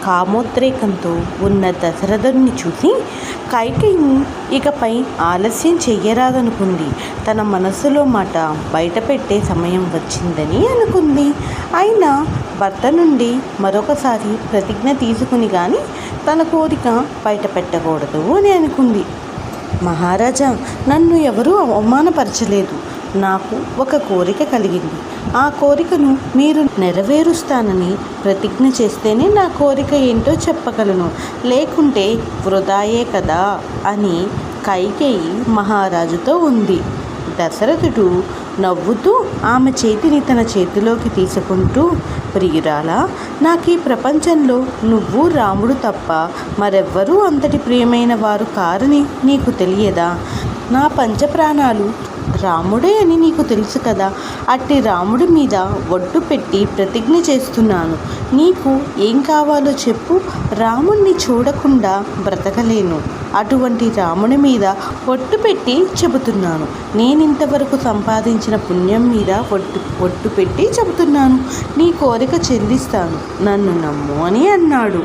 కామోద్రేకంతో ఉన్న దశరథుని చూసి కైకేయి ఇకపై ఆలస్యం చెయ్యరాదనుకుంది. తన మనసులో మాట బయటపెట్టే సమయం వచ్చిందని అనుకుంది. అయినా భర్త నుండి మరొకసారి ప్రతిజ్ఞ తీసుకుని కానీ తన కోరిక బయట పెట్టకూడదు అని అనుకుంది. మహారాజా, నన్ను ఎవరూ అవమానపరచలేదు. నాకు ఒక కోరిక కలిగింది. ఆ కోరికను మీరు నెరవేరుస్తానని ప్రతిజ్ఞ చేస్తేనే నా కోరిక ఏంటో చెప్పగలను, లేకుంటే వృధాయే కదా అని కైకేయి మహారాజుతో ఉంది. దశరథుడు నవ్వుతూ ఆమె చేతిని తన చేతిలోకి తీసుకుంటూ, ప్రియురాలా, నాకు ఈ ప్రపంచంలో నువ్వు రాముడు తప్ప మరెవ్వరూ అంతటి ప్రియమైన వారు కారని నీకు తెలియదా? నా పంచప్రాణాలు రాముడే అని నీకు తెలుసు కదా. అట్టి రాముడి మీద ఒట్టు పెట్టి ప్రతిజ్ఞ చేస్తున్నాను. నీకు ఏం కావాలో చెప్పు, రాముణ్ణి చూడకుండా బ్రతకలేను. అటువంటి రాముడి మీద ఒట్టు పెట్టి చెబుతున్నాను. నేనింతవరకు సంపాదించిన పుణ్యం మీద ఒట్టు పెట్టి చెబుతున్నాను. నీ కోరిక చెల్లిస్తాను, నన్ను నమ్ము అని అన్నాడు.